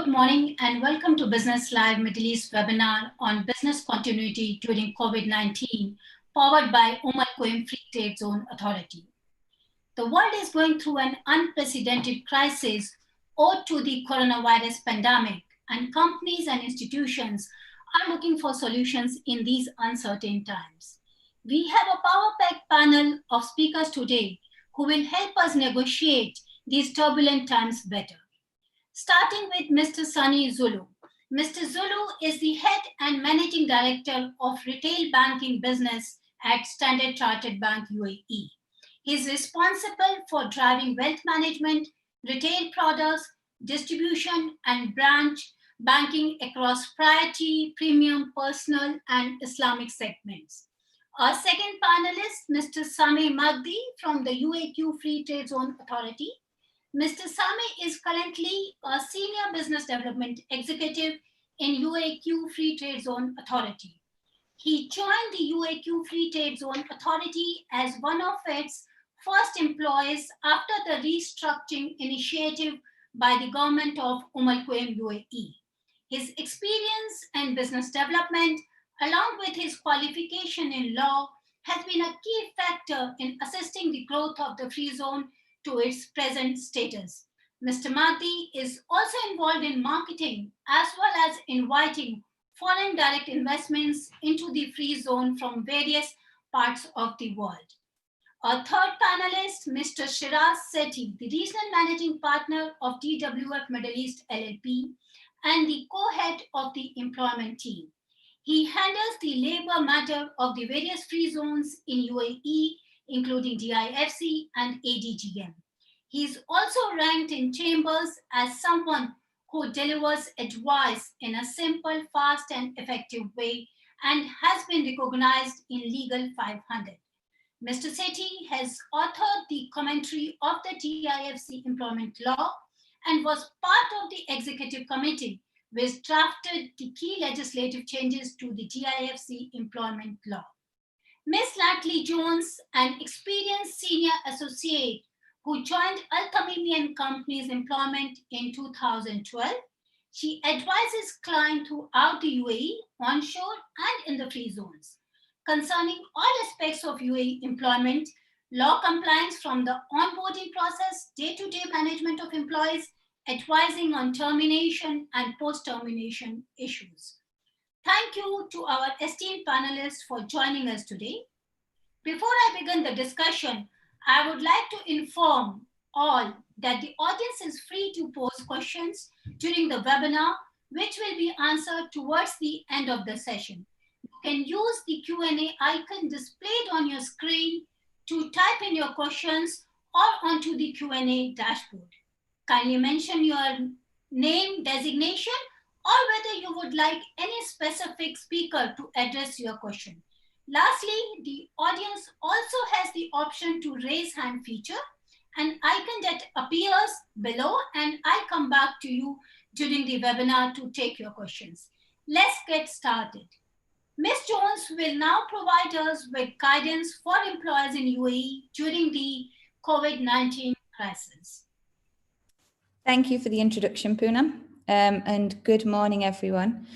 Good morning and welcome to Business Live Middle East webinar on business continuity during COVID-19, powered by UAQ Free Trade Zone Authority. The world is going through an unprecedented crisis owed to the coronavirus pandemic, and companies and institutions are looking for solutions in these uncertain times. We have a power-packed panel of speakers today who will help us negotiate these turbulent times better. Starting with Mr. Sunny Zulu. Mr. Zulu is the head and managing director of retail banking business at Standard Chartered Bank UAE. He is responsible for driving wealth management, retail products, distribution, and branch banking across priority, premium, personal, and Islamic segments. Our second panelist, Mr. Sameh Magdi from the UAQ Free Trade Zone Authority. Mr. Sameh is currently a Senior Business Development Executive in UAQ Free Trade Zone Authority. He joined the UAQ Free Trade Zone Authority as one of its first employees after the restructuring initiative by the government of UAE. His experience in business development, along with his qualification in law, has been a key factor in assisting the growth of the free zone to its present status. Mr. Magdi is also involved in marketing as well as inviting foreign direct investments into the free zone from various parts of the world. Our third panelist, Mr. Shiraz Sethi, the Regional Managing Partner of DWF Middle East LLP and the co-head of the employment team. He handles the labor matter of the various free zones in UAE, including DIFC and ADGM. He is also ranked in chambers as someone who delivers advice in a simple, fast, and effective way and has been recognized in Legal 500. Mr. Sethi has authored the commentary of the DIFC employment law and was part of the executive committee which drafted the key legislative changes to the DIFC employment law. Ms. Natalie Jones, an experienced senior associate who joined Al-Tamimi & Company's employment in 2012. She advises clients throughout the UAE, onshore and in the free zones, concerning all aspects of UAE employment, law compliance from the onboarding process, day-to-day management of employees, advising on termination and post-termination issues. Thank you to our esteemed panelists for joining us today. Before I begin the discussion, I would like to inform all that the audience is free to pose questions during the webinar, which will be answered towards the end of the session. You can use the Q&A icon displayed on your screen to type in your questions or onto the Q&A dashboard. Kindly mention your name, designation, or whether you would like any specific speaker to address your question. Lastly, the audience also has the option to raise hand feature, an icon that appears below, and I'll come back to you during the webinar to take your questions. Let's get started. Ms. Jones will now provide us with guidance for employers in UAE during the COVID-19 crisis. Thank you for the introduction, Poonam, and good morning, everyone.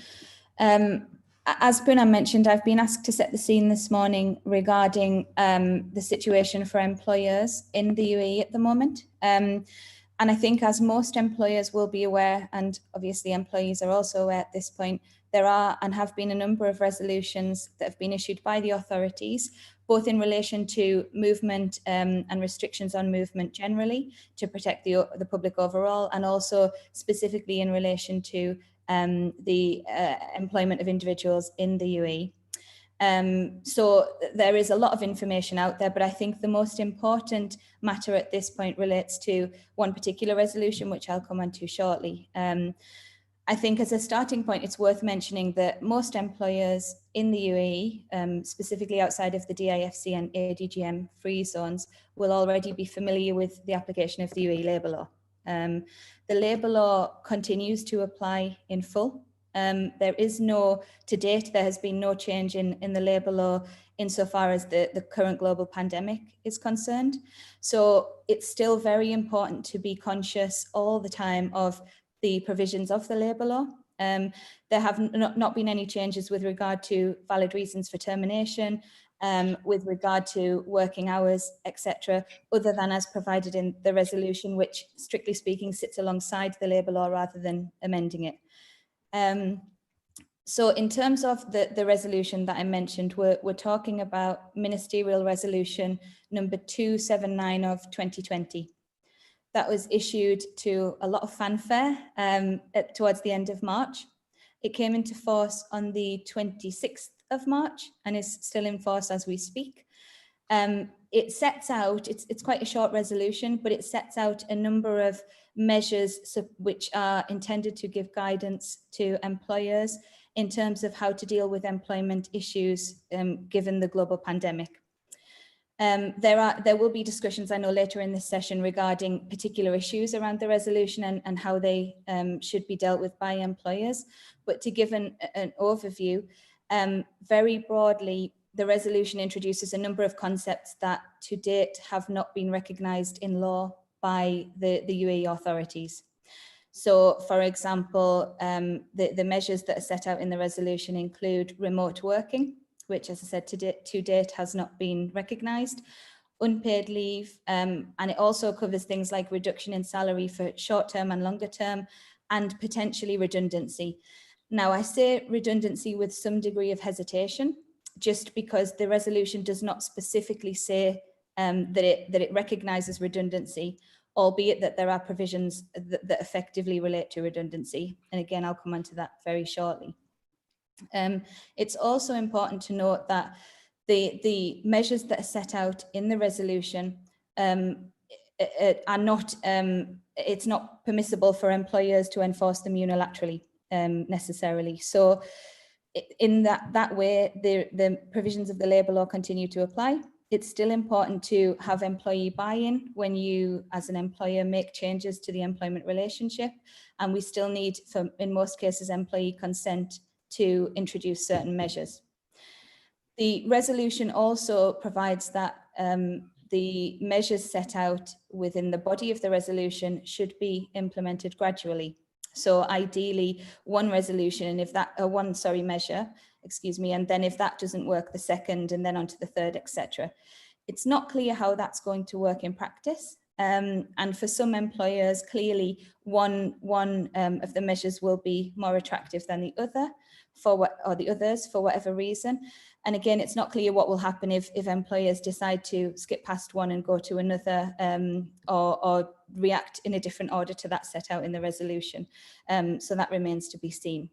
As Poonam mentioned, I've been asked to set the scene this morning regarding the situation for employers in the UAE at the moment. And I think as most employers will be aware, and obviously employees are also aware at this point, there are and have been a number of resolutions that have been issued by the authorities, both in relation to movement and restrictions on movement generally to protect the public overall, and also specifically in relation to the employment of individuals in the UAE. So there is a lot of information out there, but I think the most important matter at this point relates to one particular resolution, which I'll come on to shortly. I think as a starting point, it's worth mentioning that most employers in the UAE, specifically outside of the DIFC and ADGM free zones, will already be familiar with the application of the UAE Labour Law. The Labour Law continues to apply in full. There is to date, there has been no change in the Labour Law insofar as the current global pandemic is concerned. So it's still very important to be conscious all the time of the provisions of the Labour Law. There have not been any changes with regard to valid reasons for termination, with regard to working hours, etc., other than as provided in the resolution, which strictly speaking sits alongside the Labour Law rather than amending it. So in terms of the resolution that I mentioned, we're talking about Ministerial Resolution number 279 of 2020. That was issued to a lot of fanfare towards the end of March. It came into force on the 26th of March and is still in force as we speak. It sets out, it's quite a short resolution, but it sets out a number of measures which are intended to give guidance to employers in terms of how to deal with employment issues given the global pandemic. There will be discussions, I know, later in this session regarding particular issues around the resolution and how they should be dealt with by employers. But to give an overview, very broadly, the resolution introduces a number of concepts that to date have not been recognised in law by the UAE authorities. So, for example, the measures that are set out in the resolution include remote working, which, as I said, to date has not been recognised, unpaid leave, and it also covers things like reduction in salary for short-term and longer-term, and potentially redundancy. Now, I say redundancy with some degree of hesitation, just because the resolution does not specifically say that it recognises redundancy, albeit that there are provisions that effectively relate to redundancy. And again, I'll come on to that very shortly. It's also important to note that the measures that are set out in the resolution are not, it's not permissible for employers to enforce them unilaterally necessarily. So in that way, the provisions of the Labour Law continue to apply. It's still important to have employee buy-in when you, as an employer, make changes to the employment relationship. And we still need, in most cases, employee consent to introduce certain measures. The resolution also provides that the measures set out within the body of the resolution should be implemented gradually. So ideally, one resolution, and if that, measure, excuse me, and then if that doesn't work, the second, and then on to the third, etc. It's not clear how that's going to work in practice. And for some employers, clearly one of the measures will be more attractive than the other, the others for whatever reason. And again, it's not clear what will happen if employers decide to skip past one and go to another, or react in a different order to that set out in the resolution. So that remains to be seen.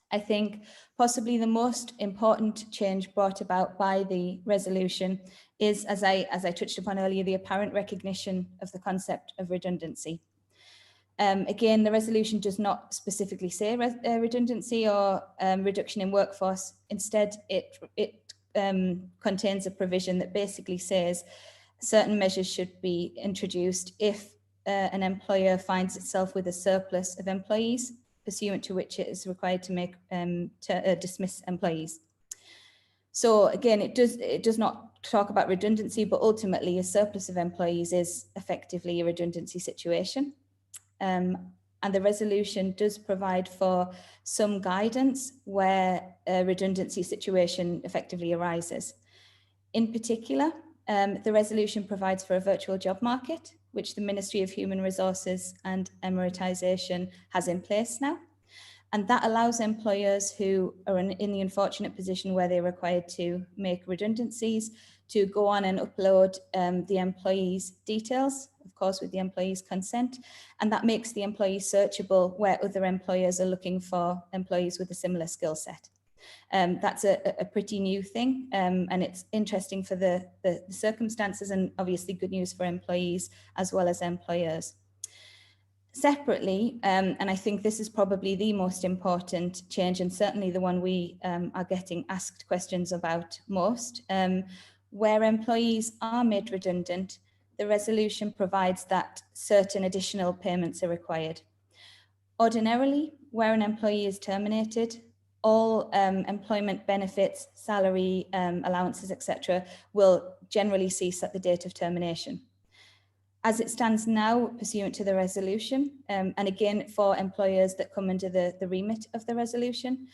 I think possibly the most important change brought about by the resolution is, as I touched upon earlier, the apparent recognition of the concept of redundancy. Again, the resolution does not specifically say redundancy or reduction in workforce. Instead, it contains a provision that basically says certain measures should be introduced if an employer finds itself with a surplus of employees, pursuant to which it is required to make dismiss employees. So again, it does not talk about redundancy, but ultimately a surplus of employees is effectively a redundancy situation. And the resolution does provide for some guidance where a redundancy situation effectively arises. In particular, the resolution provides for a virtual job market, which the Ministry of Human Resources and Emiratisation has in place now. And that allows employers who are in the unfortunate position where they're required to make redundancies to go on and upload the employees' details, of course, with the employee's consent. And that makes the employee searchable where other employers are looking for employees with a similar skill set. That's a pretty new thing, and it's interesting for the circumstances, and obviously good news for employees as well as employers. Separately, and I think this is probably the most important change, and certainly the one we are getting asked questions about most, where employees are made redundant, the resolution provides that certain additional payments are required. Ordinarily, where an employee is terminated, all employment benefits, salary, allowances, etc., will generally cease at the date of termination. As it stands now, pursuant to the resolution, and again for employers that come under the remit of the resolution,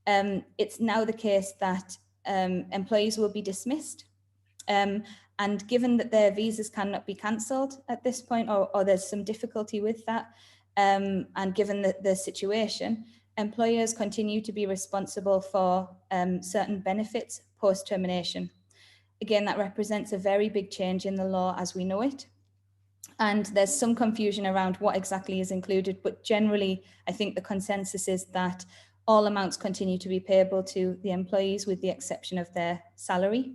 it's now the case that employees will be dismissed. And given that their visas cannot be cancelled at this point, or there's some difficulty with that, and given the situation, employers continue to be responsible for certain benefits post-termination. Again, that represents a very big change in the law as we know it. And there's some confusion around what exactly is included, but generally, I think the consensus is that all amounts continue to be payable to the employees with the exception of their salary.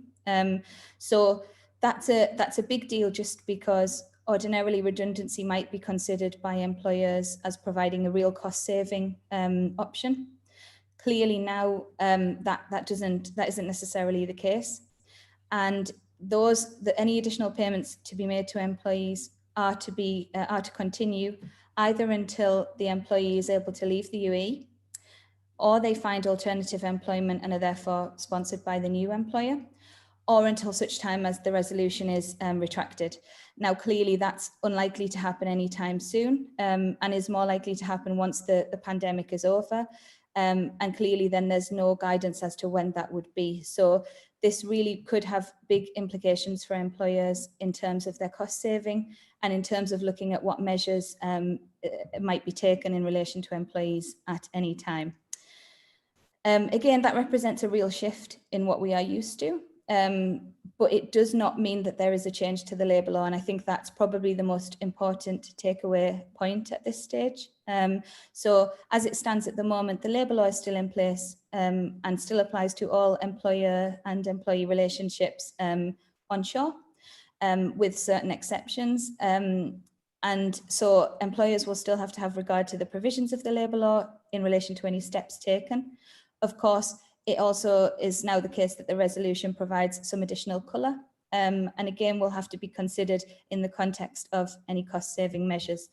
So that's a big deal, just because ordinarily redundancy might be considered by employers as providing a real cost-saving option. Clearly now that isn't necessarily the case, and any additional payments to be made to employees are to continue either until the employee is able to leave the UAE, or they find alternative employment and are therefore sponsored by the new employer, or until such time as the resolution is retracted. Now, clearly that's unlikely to happen anytime soon, and is more likely to happen once the pandemic is over. And clearly then there's no guidance as to when that would be. So this really could have big implications for employers in terms of their cost saving and in terms of looking at what measures might be taken in relation to employees at any time. Again, that represents a real shift in what we are used to, but it does not mean that there is a change to the labour law, and I think that's probably the most important takeaway point at this stage. So as it stands at the moment, the labour law is still in place and still applies to all employer and employee relationships onshore, with certain exceptions. And so employers will still have to have regard to the provisions of the labour law in relation to any steps taken. Of course, it also is now the case that the resolution provides some additional colour, and again will have to be considered in the context of any cost-saving measures.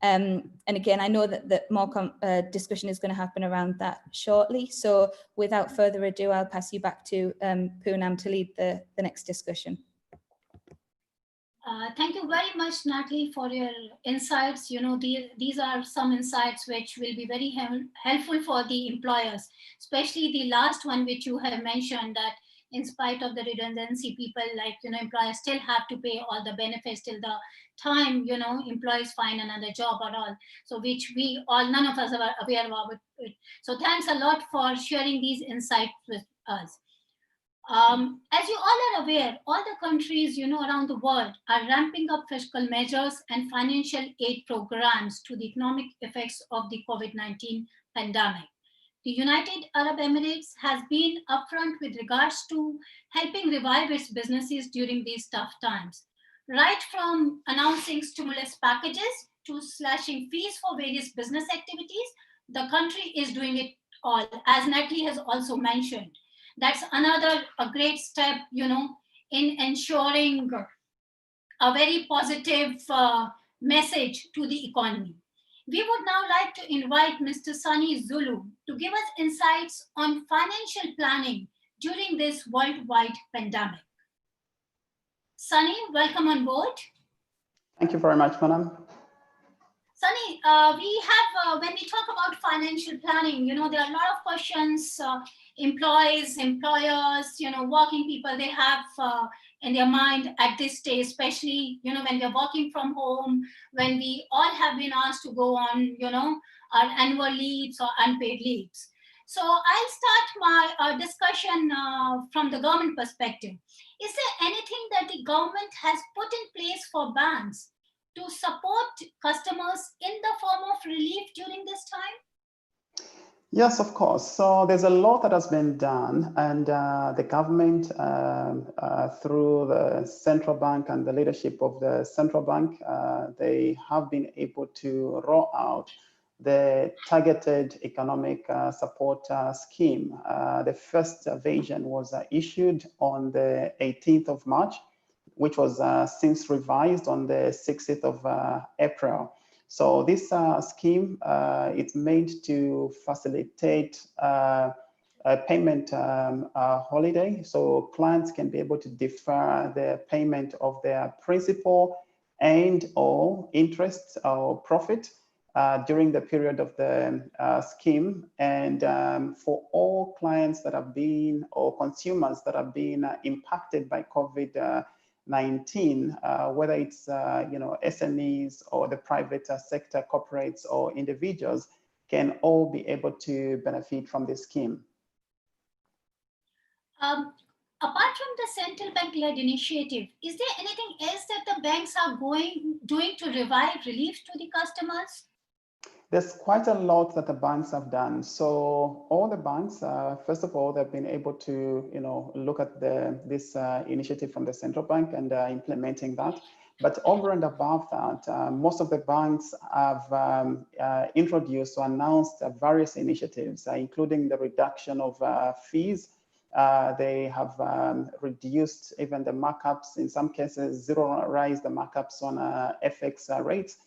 And again, I know that more discussion is going to happen around that shortly. So without further ado, I'll pass you back to Poonam to lead the next discussion. Thank you very much, Natalie, for your insights. You know, these are some insights which will be very helpful for the employers, especially the last one which you have mentioned, that in spite of the redundancy, people employers still have to pay all the benefits till the time, employees find another job or all. So which none of us are aware of it. So thanks a lot for sharing these insights with us. As you all are aware, all the countries around the world are ramping up fiscal measures and financial aid programs to the economic effects of the COVID-19 pandemic. The United Arab Emirates has been upfront with regards to helping revive its businesses during these tough times. Right from announcing stimulus packages to slashing fees for various business activities, the country is doing it all, as Natalie has also mentioned. That's a great step, in ensuring a very positive message to the economy. We would now like to invite Mr. Sunny Zulu to give us insights on financial planning during this worldwide pandemic. Sunny, welcome on board. Thank you very much, Poonam. Sunny, we have, when we talk about financial planning, there are a lot of questions employees, employers, working people, they have in their mind at this stage, especially, when they're working from home, when we all have been asked to go on, our annual leaves or unpaid leaves. So I'll start my discussion from the government perspective. Is there anything that the government has put in place for banks to support customers in the form of relief during this time? Yes, of course. So there's a lot that has been done, and the government, through the central bank and the leadership of the central bank, they have been able to roll out the targeted economic support scheme. The first version was issued on the 18th of March, which was since revised on the 16th of April. So this scheme, it's made to facilitate a payment holiday, so clients can be able to defer the payment of their principal and or interest or profit during the period of the scheme. And for all clients that have been, or consumers that have been impacted by COVID-19, whether it's SMEs or the private sector, corporates or individuals, can all be able to benefit from this scheme. Apart from the central bank-led initiative, is there anything else that the banks are doing to provide relief to the customers? There's quite a lot that the banks have done. So all the banks, first of all, they've been able to, look at this initiative from the central bank and implementing that. But over and above that, most of the banks have introduced or announced various initiatives, including the reduction of fees. They have reduced even the markups, in some cases, zeroized the markups on FX rates.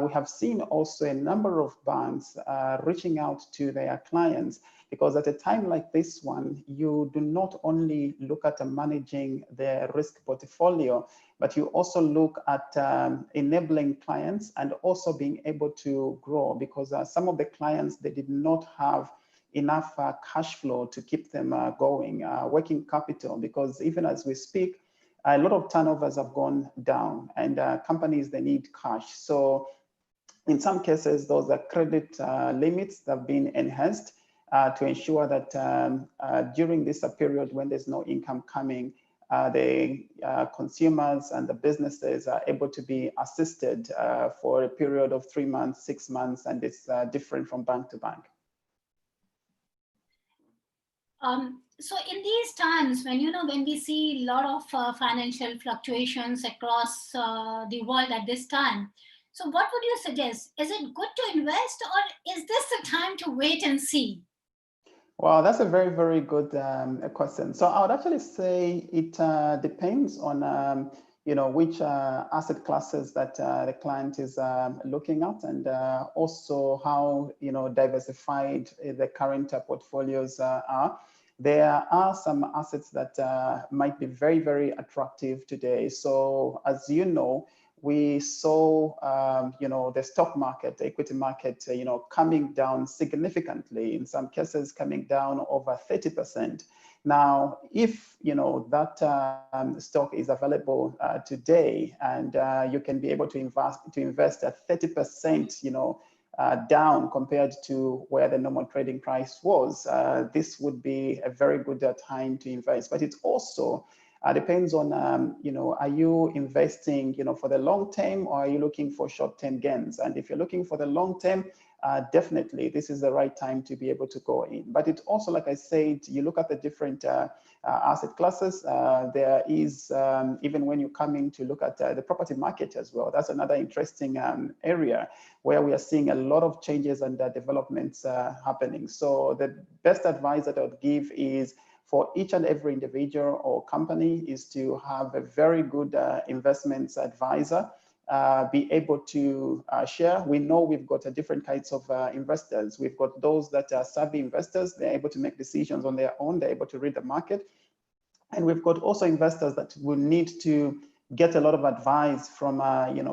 We have seen also a number of banks reaching out to their clients, because at a time like this one, you do not only look at managing their risk portfolio, but you also look at enabling clients and also being able to grow, because some of the clients, they did not have enough cash flow to keep them going, working capital, because even as we speak, a lot of turnovers have gone down and companies, they need cash. So in some cases, those are credit limits that have been enhanced to ensure that during this period when there's no income coming, the consumers and the businesses are able to be assisted for a period of 3 months, 6 months, and it's different from bank to bank. So in these times, when we see a lot of financial fluctuations across the world at this time, so what would you suggest? Is it good to invest, or is this the time to wait and see? Well, that's a very, very good question. So I would actually say it depends on which asset classes that the client is looking at, and also how diversified the current portfolios are. There are some assets that might be very, very attractive today. So as you know, we saw, the stock market, the equity market, coming down significantly, in some cases coming down over 30%. Now, if, that stock is available today, and you can be able to invest at 30%, down compared to where the normal trading price was, this would be a very good time to invest. But it also depends on, are you investing, for the long term, or are you looking for short-term gains? And if you're looking for the long term, definitely this is the right time to be able to go in. But it also, like I said, you look at the different asset classes. There is, even when you're coming to look at the property market as well, that's another interesting area where we are seeing a lot of changes and developments happening. So the best advice that I would give is, for each and every individual or company, is to have a very good investments advisor, be able to share. We know we've got different kinds of investors. We've got those that are savvy investors. They're able to make decisions on their own. They're able to read the market. And we've got also investors that will need to get a lot of advice from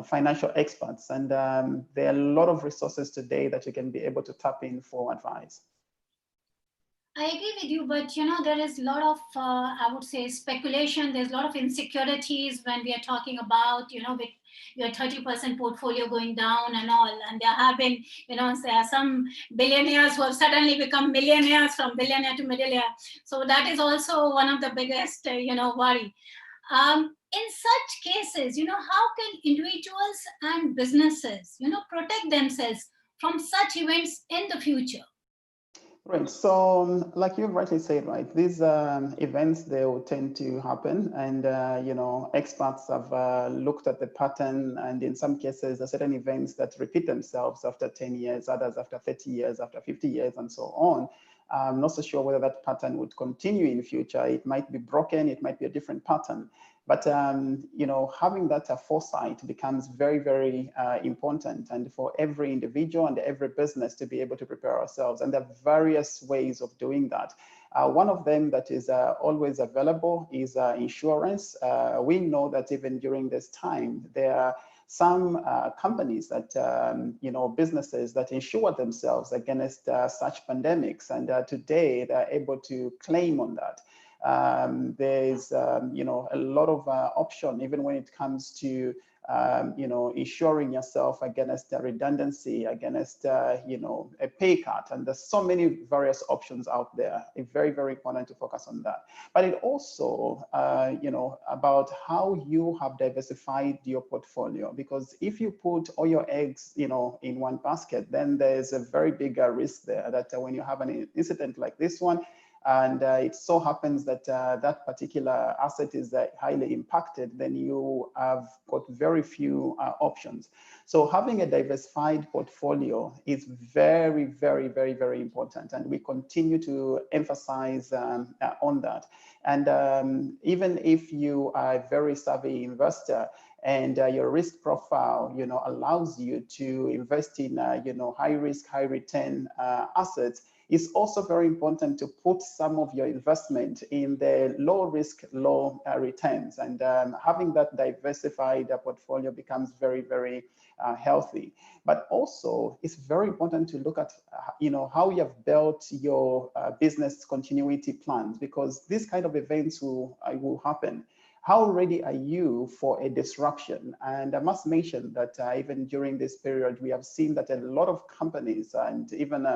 financial experts. And there are a lot of resources today that you can be able to tap in for advice. I agree with you, but there is a lot of, I would say, speculation. There's a lot of insecurities when we are talking about, with your 30% portfolio going down and all. And there have been, there are some billionaires who have suddenly become millionaires, from billionaire to millionaire. So that is also one of the biggest, worry. In such cases, how can individuals and businesses, protect themselves from such events in the future? Right. So, like you rightly said, right, these events, they will tend to happen, and experts have looked at the pattern, and in some cases, there are certain events that repeat themselves after 10 years, others after 30 years, after 50 years, and so on. I'm not so sure whether that pattern would continue in future. It might be broken. It might be a different pattern. But, having that foresight becomes very, very important, and for every individual and every business to be able to prepare ourselves. And there are various ways of doing that. One of them that is always available is insurance. We know that even during this time, there are some companies that, businesses that insure themselves against such pandemics. And today they're able to claim on that. There's, a lot of option, even when it comes to, insuring yourself against redundancy, against, a pay cut. And there's so many various options out there. It's very, very important to focus on that. But it also, about how you have diversified your portfolio, because if you put all your eggs, in one basket, then there's a very big risk there that when you have an incident like this one, and it so happens that that particular asset is highly impacted, then you have got very few options. So having a diversified portfolio is very, very, very, very important. And we continue to emphasize on that. And even if you are a very savvy investor, and your risk profile, allows you to invest in, high risk, high return assets, it's also very important to put some of your investment in the low risk, low returns. And having that diversified portfolio becomes very, very healthy. But also, it's very important to look at, how you have built your business continuity plans, because these kind of events will happen. How ready are you for a disruption? And I must mention that even during this period, we have seen that a lot of companies and even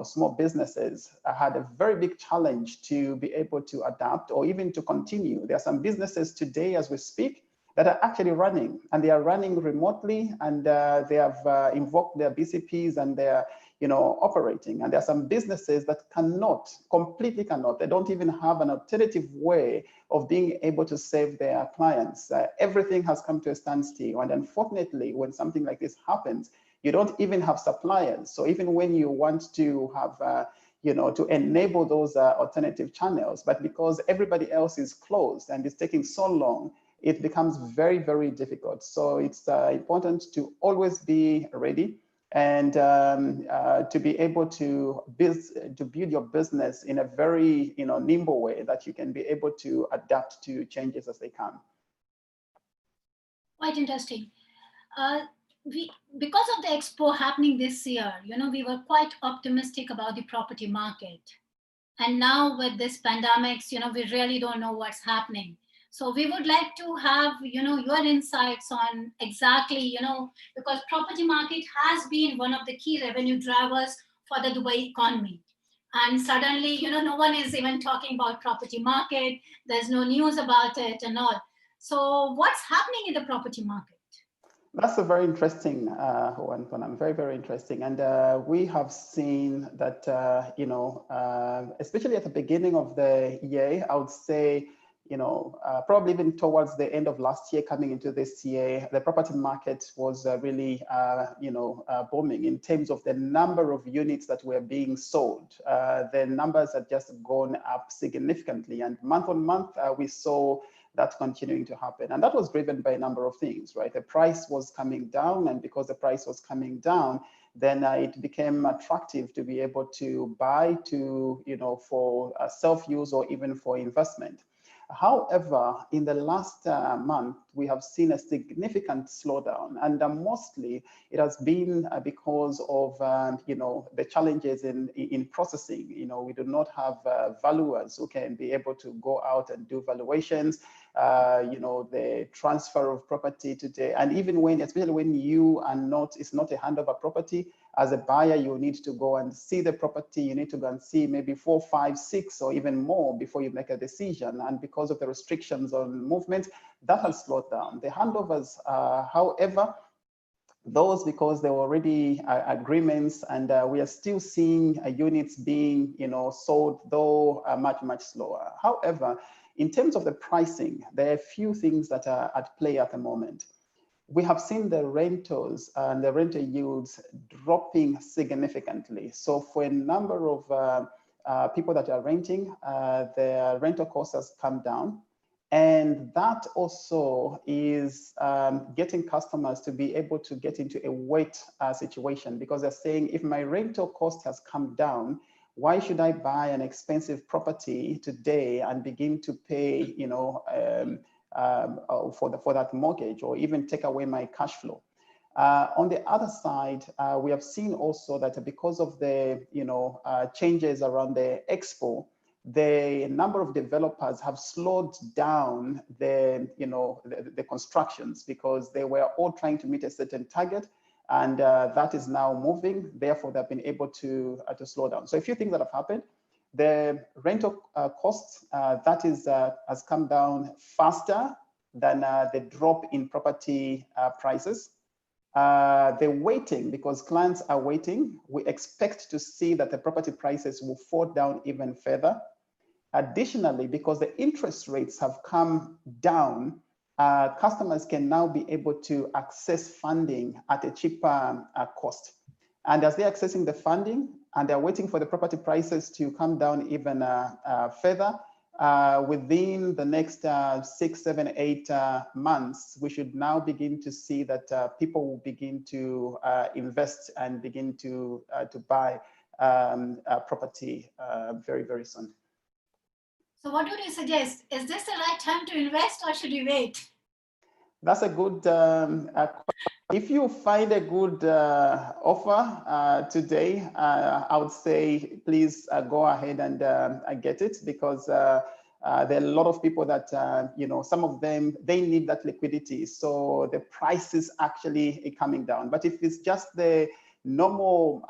small businesses had a very big challenge to be able to adapt or even to continue. There are some businesses today, as we speak, that are actually running, and they are running remotely, and they have invoked their BCPs, and they're operating. And there are some businesses that completely cannot. They don't even have an alternative way of being able to save their clients. Everything has come to a standstill. And unfortunately, when something like this happens, you don't even have suppliers. So even when you want to have, to enable those alternative channels, but because everybody else is closed and it's taking so long, it becomes very, very difficult. So it's important to always be ready and to be able to build your business in a very nimble way that you can be able to adapt to changes as they come. Quite interesting. Because of the expo happening this year, we were quite optimistic about the property market. And now with this pandemics, we really don't know what's happening. So we would like to have, your insights on exactly, because property market has been one of the key revenue drivers for the Dubai economy. And suddenly, no one is even talking about property market. There's no news about it and all. So what's happening in the property market? That's a very interesting one, Ponam, very, very interesting. And we have seen that, especially at the beginning of the year, I would say, probably even towards the end of last year, coming into this year, the property market was really, booming in terms of the number of units that were being sold. The numbers had just gone up significantly, and month on month, we saw that continuing to happen. And that was driven by a number of things, right? The price was coming down, and because the price was coming down, then it became attractive to be able to buy for self-use or even for investment. However, in the last month, we have seen a significant slowdown, and mostly it has been because of the challenges in processing. We do not have valuers who can be able to go out and do valuations. The transfer of property today, and even especially when it's not a handover property, as a buyer, you need to go and see the property. You need to go and see maybe 4, 5, 6, or even more before you make a decision. And because of the restrictions on movement, that has slowed down. The handovers, however, those, because there were already agreements, and we are still seeing units being sold, though much, much slower. However, in terms of the pricing, there are a few things that are at play at the moment. We have seen the rentals and the rental yields dropping significantly. So for a number of people that are renting, their rental costs has come down. And that also is getting customers to be able to get into a wait situation, because they're saying, if my rental cost has come down, why should I buy an expensive property today and begin to pay, for that mortgage, or even take away my cash flow? On the other side, we have seen also that because of the changes around the expo, the number of developers have slowed down the constructions, because they were all trying to meet a certain target, and that is now moving. Therefore, they've been able to slow down. So a few things that have happened. The rental costs, that is has come down faster than the drop in property prices. The waiting, because clients are waiting, we expect to see that the property prices will fall down even further. Additionally, because the interest rates have come down, customers can now be able to access funding at a cheaper cost. And as they're accessing the funding and they're waiting for the property prices to come down even further, within the next 6, 7, 8 months, we should now begin to see that people will begin to invest and begin to buy property very, very soon. So what would you suggest? Is this the right time to invest, or should we wait? That's a good if you find a good offer today, I would say please go ahead and get it, because there are a lot of people that some of them, they need that liquidity, so the price is actually coming down. But if it's just the normal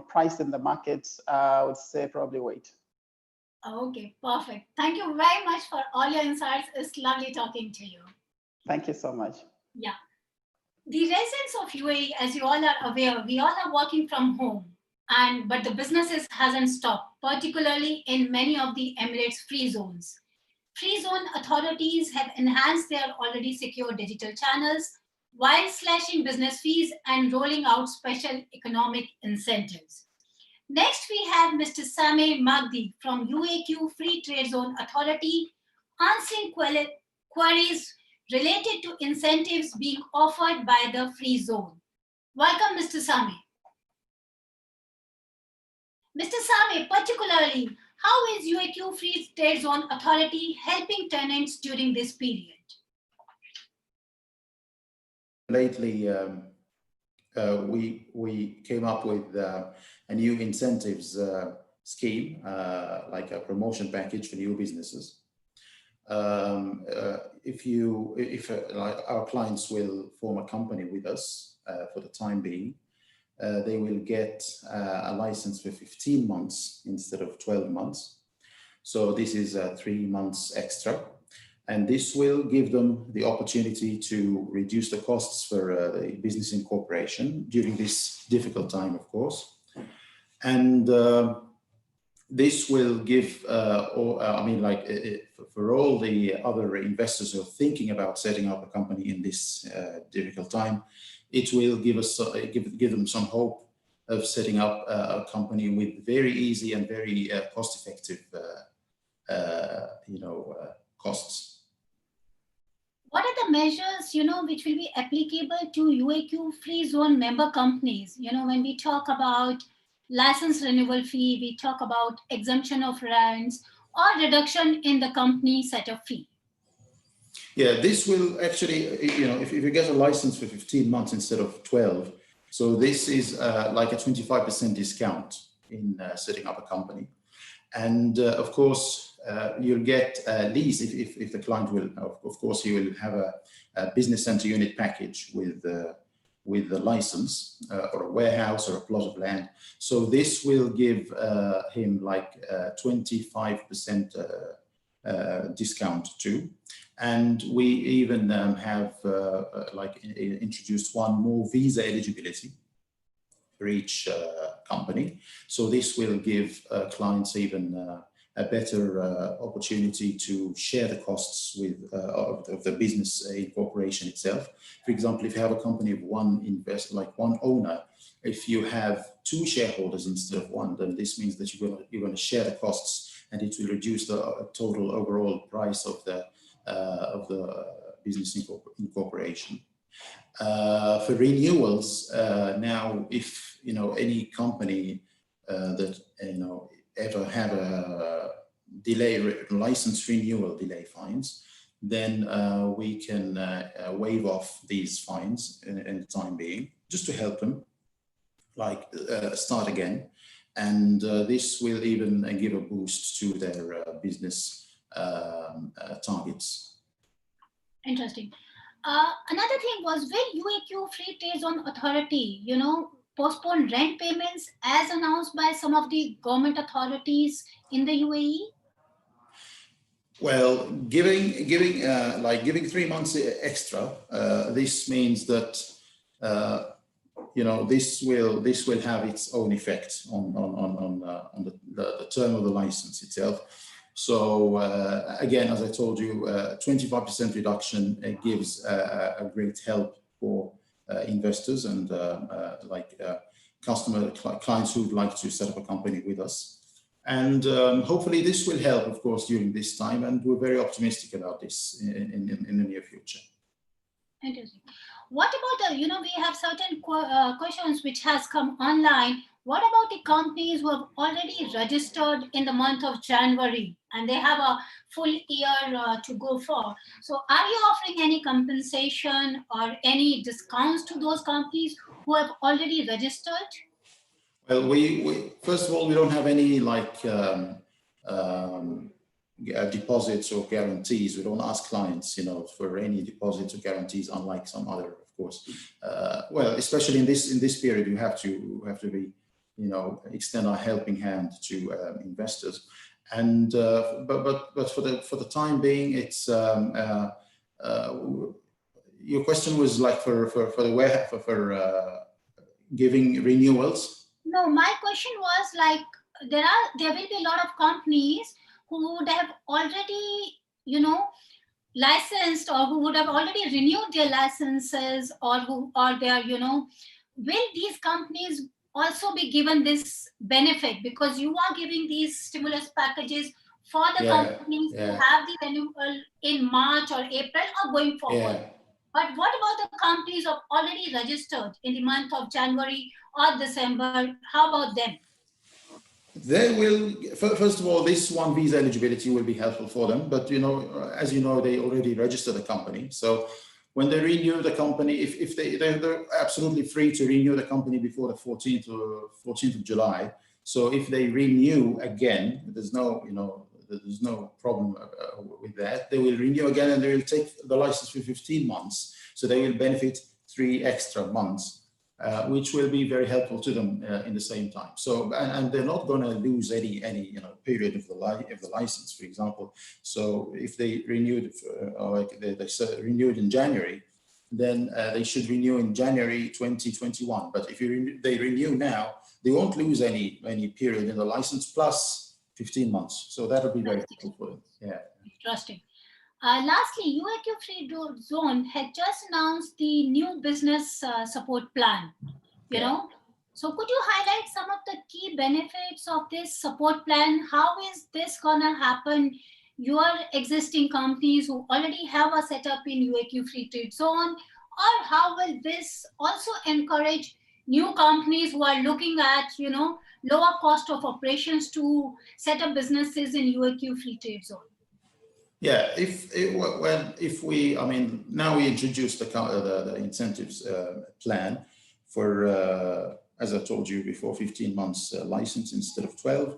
price in the market, I would say probably wait. Okay, perfect. Thank you very much for all your insights. It's lovely talking to you. Thank you so much. Yeah. The residents of UAE, as you all are aware, we all are working from home, but the businesses hasn't stopped, particularly in many of the Emirates free zones. Free zone authorities have enhanced their already secure digital channels while slashing business fees and rolling out special economic incentives. Next, we have Mr. Sameh Magdi from UAQ Free Trade Zone Authority answering queries related to incentives being offered by the free zone. Welcome, Mr. Sameh. Mr. Sameh, particularly, how is UAQ Free Trade Zone Authority helping tenants during this period? Lately, we came up with a new incentives scheme, like a promotion package for new businesses. If our clients will form a company with us for the time being, they will get a license for 15 months instead of 12 months. So this is 3 months extra. And this will give them the opportunity to reduce the costs for the business incorporation during this difficult time, of course. And this will give, for all the other investors who are thinking about setting up a company in this difficult time, it will give us give them some hope of setting up a company with very easy and very cost-effective, costs. What are the measures, which will be applicable to UAQ free zone member companies? When we talk about license renewal fee, we talk about exemption of rents or reduction in the company setup fee. Yeah, this will actually, if you get a license for 15 months instead of 12, so this is like a 25% discount in setting up a company. And of course, you'll get a lease if the client will, of course, he will have a business center unit package with the license or a warehouse or a plot of land. So this will give him like 25% discount too. And we even have introduced one more visa eligibility for each company. So this will give clients even a better opportunity to share the costs with of the business incorporation itself. For example, if you have a company of one investor, like one owner, if you have 2 shareholders instead of 1, then this means that you're going to share the costs, and it will reduce the total overall price of the business incorporation. For renewals, now if any company that ever have a license renewal delay fines, then we can waive off these fines in the time being, just to help them start again. And this will even give a boost to their business targets. Interesting. Another thing was, will UAQ Free Trade Zone Authority, postpone rent payments as announced by some of the government authorities in the UAE? Well, giving 3 months extra, this means that this will have its own effect on the term of the license itself. So again, as I told you, 25% reduction gives a great help for investors and clients who would like to set up a company with us. And hopefully this will help, of course, during this time, and we're very optimistic about this in the near future. Interesting. What about we have certain questions which has come online. What about the companies who have already registered in the month of January and they have a full year to go for? So are you offering any compensation or any discounts to those companies who have already registered? Well, we first of all, we don't have any deposits or guarantees. We don't ask clients, for any deposits or guarantees, unlike some other, of course. Well, especially in this period, you have to be, extend our helping hand to investors. And but for the time being, it's your question was for giving renewals. No, my question was there will be a lot of companies who would have already, licensed, or who would have already renewed their licenses, will these companies also be given this benefit, because you are giving these stimulus packages for the companies who have the renewal in March or April or going forward? Yeah. But what about the companies who have already registered in the month of January or December? How about them? They will, first of all, this one visa eligibility will be helpful for them. But, as you know, they already registered the company. So when they renew the company, if they're absolutely free to renew the company before the 14th of July. So if they renew again, there's no problem with that. They will renew again and they will take the license for 15 months. So they will benefit 3 extra months, which will be very helpful to them in the same time. So, and they're not going to lose any period of the license, for example. So if they renewed, they renewed in January, then they should renew in January 2021. But if they renew now, they won't lose any period in the license plus 15 months. So that will be very helpful for them. Yeah. Interesting. Lastly, UAQ Free Zone had just announced the new business support plan, So could you highlight some of the key benefits of this support plan? How is this gonna happen? Your existing companies who already have a setup in UAQ Free Trade Zone, or how will this also encourage new companies who are looking at, lower cost of operations to set up businesses in UAQ Free Trade Zone? Yeah, now we introduced the incentives plan for, as I told you before, 15 months license instead of 12,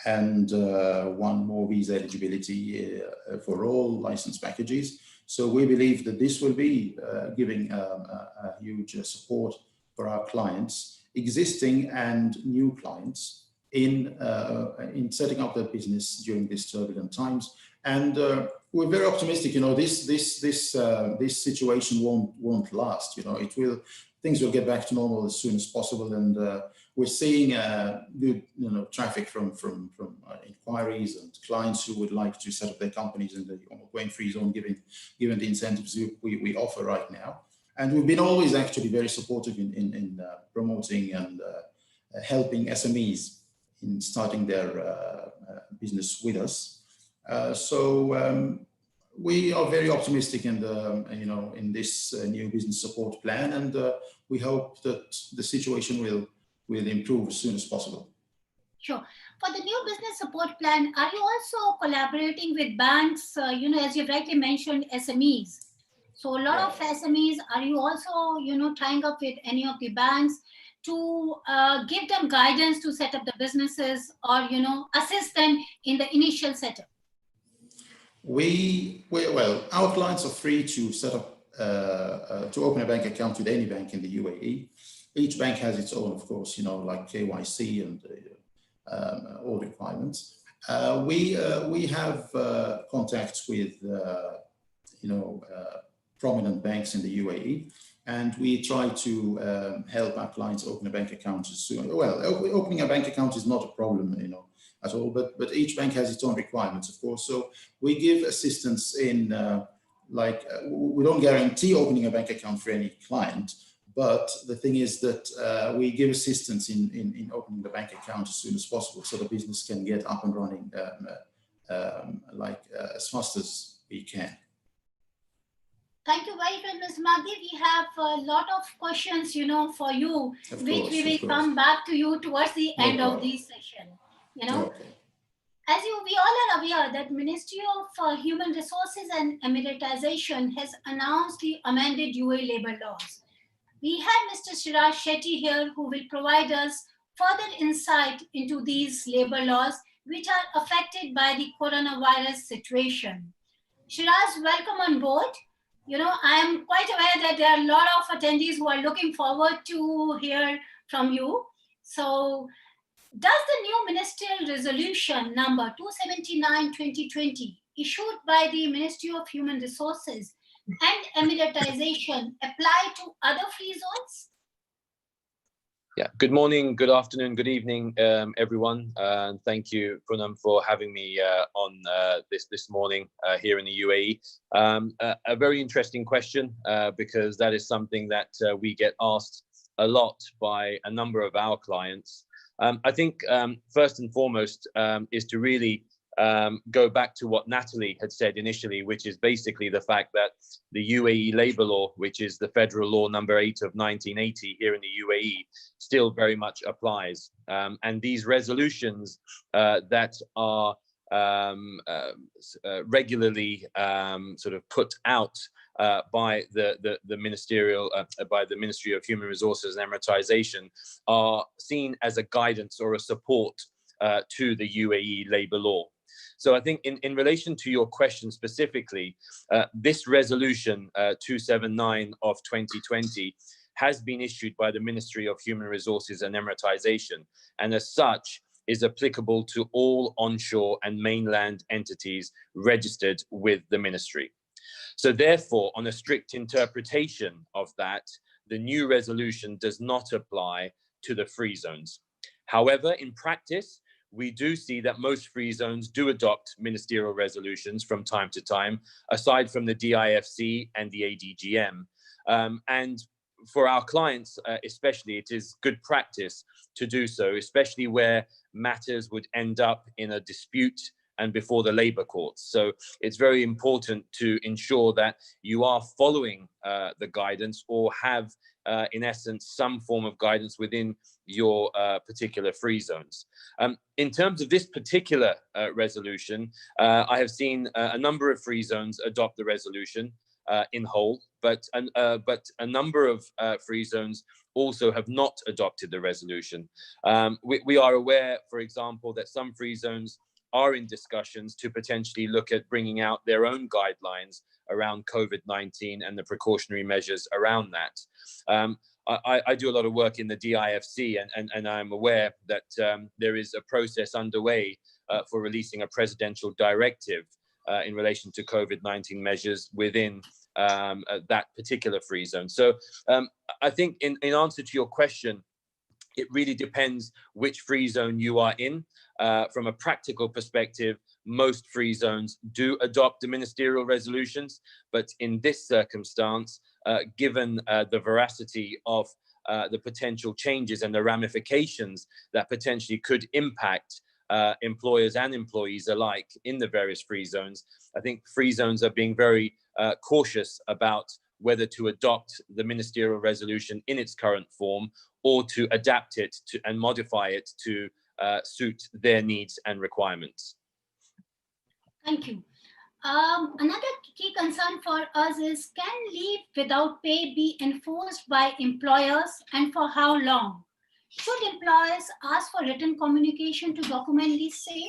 and 1 more visa eligibility for all license packages. So we believe that this will be giving a huge support for our clients, existing and new clients, in setting up their business during these turbulent times. And we're very optimistic. This situation won't last. Things will get back to normal as soon as possible, and we're seeing good traffic from inquiries and clients who would like to set up their companies in the UAQ Free Zone, given the incentives we offer right now. And we've been always actually very supportive in promoting and helping SMEs in starting their business with us. So we are very optimistic in this new business support plan, and we hope that the situation will improve as soon as possible. Sure. For the new business support plan, are you also collaborating with banks, as you rightly mentioned, SMEs? So a lot of SMEs, are you also, tying up with any of the banks to give them guidance to set up the businesses or, assist them in the initial setup? Well, our clients are free to set up, to open a bank account with any bank in the UAE. Each bank has its own, of course, like KYC and all requirements. We have contacts with, prominent banks in the UAE, and we try to help our clients open a bank account as soon. Well, opening a bank account is not a problem, at all, but each bank has its own requirements, of course. So we give assistance in, we don't guarantee opening a bank account for any client, but the thing is that we give assistance in opening the bank account as soon as possible, so the business can get up and running as fast as we can. Thank you very much, Ms. Magdi. We have a lot of questions, for you, which we will come back to you towards the end of this session. Okay. As we all are aware that Ministry of Human Resources and Emiratization has announced the amended UAE Labour Laws. We have Mr. Shiraz Shetty here, who will provide us further insight into these labour laws, which are affected by the coronavirus situation. Shiraz, welcome on board. I am quite aware that there are a lot of attendees who are looking forward to hear from you. So, does the new ministerial resolution number 279/2020 issued by the Ministry of Human Resources and Emiratization apply to other free zones? Yeah, good morning, good afternoon, good evening, everyone. And thank you, Poonam, for having me on this morning here in the UAE. A very interesting question, because that is something that we get asked a lot by a number of our clients. I think first and foremost is to really go back to what Natalie had said initially, which is basically the fact that the UAE Labour Law, which is the federal law number 8 of 1980 here in the UAE, still very much applies. And these resolutions that are regularly sort of put out by the ministerial by the Ministry of Human Resources and Emiratization are seen as a guidance or a support to the UAE Labour Law. So I think in relation to your question specifically, this resolution 279 of 2020 has been issued by the Ministry of Human Resources and Emiratization, and as such is applicable to all onshore and mainland entities registered with the ministry. So therefore, on a strict interpretation of that, the new resolution does not apply to the free zones. However, in practice, we do see that most free zones do adopt ministerial resolutions from time to time, aside from the DIFC and the ADGM. And for our clients, especially, it is good practice to do so, especially where matters would end up in a dispute and before the labour courts. So it's very important to ensure that you are following the guidance or have, in essence, some form of guidance within your particular free zones. In terms of this particular resolution, I have seen a number of free zones adopt the resolution in whole, but a number of free zones also have not adopted the resolution. We are aware, for example, that some free zones are in discussions to potentially look at bringing out their own guidelines around COVID-19 and the precautionary measures around that. I do a lot of work in the DIFC, and I'm aware that there is a process underway for releasing a presidential directive in relation to COVID-19 measures within that particular free zone. So I think in answer to your question, it really depends which free zone you are in. From a practical perspective, most free zones do adopt the ministerial resolutions, but in this circumstance, given the veracity of the potential changes and the ramifications that potentially could impact employers and employees alike in the various free zones, I think free zones are being very cautious about whether to adopt the ministerial resolution in its current form or to adapt it to and modify it to suit their needs and requirements. Thank you. Another key concern for us is, can leave without pay be enforced by employers, and for how long? Should employers ask for written communication to document these same?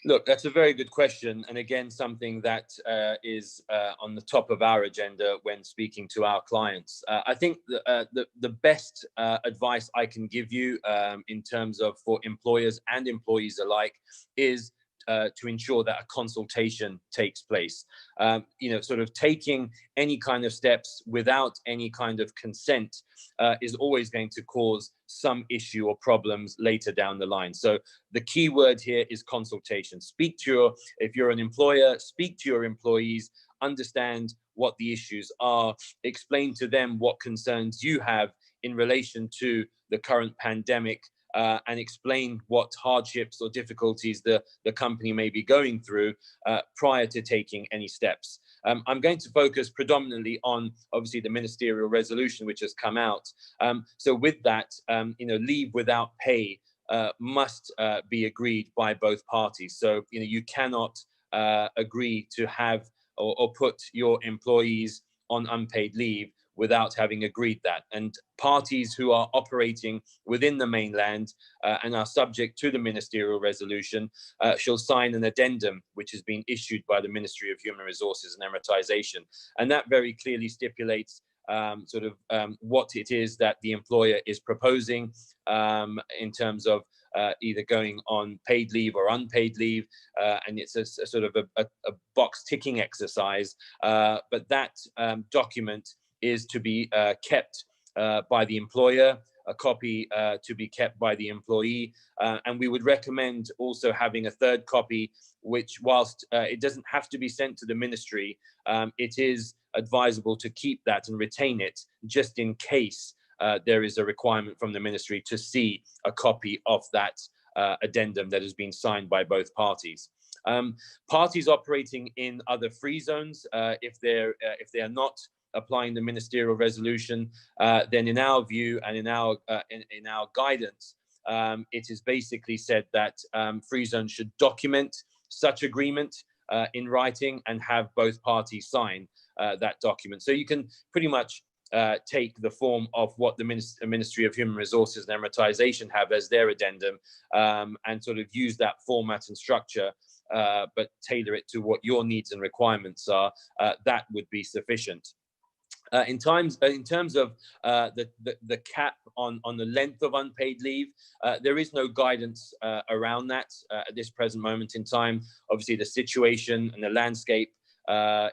Look, that's a very good question, and again, something that is on the top of our agenda when speaking to our clients. I think the best advice I can give you in terms of for employers and employees alike is to ensure that a consultation takes place. Sort of taking any kind of steps without any kind of consent is always going to cause some issue or problems later down the line. So the key word here is consultation. If you're an employer, speak to your employees, understand what the issues are, explain to them what concerns you have in relation to the current pandemic, and explain what hardships or difficulties the company may be going through prior to taking any steps. I'm going to focus predominantly on, obviously, the ministerial resolution which has come out. So with that, leave without pay must be agreed by both parties. So you cannot agree to have or put your employees on unpaid leave without having agreed that. And parties who are operating within the mainland and are subject to the ministerial resolution shall sign an addendum which has been issued by the Ministry of Human Resources and Emiratization. And that very clearly stipulates what it is that the employer is proposing in terms of either going on paid leave or unpaid leave, and it's a sort of a box ticking exercise, but that document is to be kept by the employer, a copy to be kept by the employee, and we would recommend also having a third copy, which, whilst it doesn't have to be sent to the ministry, it is advisable to keep that and retain it just in case there is a requirement from the ministry to see a copy of that addendum that has been signed by both parties. Parties operating in other free zones, if they are not applying the ministerial resolution, then in our view and in our guidance, it is basically said that free zones should document such agreement in writing and have both parties sign that document. So you can pretty much take the form of what the Ministry of Human Resources and Emiratization have as their addendum, and sort of use that format and structure, but tailor it to what your needs and requirements are. That would be sufficient. In terms of the cap on the length of unpaid leave, there is no guidance around that at this present moment in time. Obviously, the situation and the landscape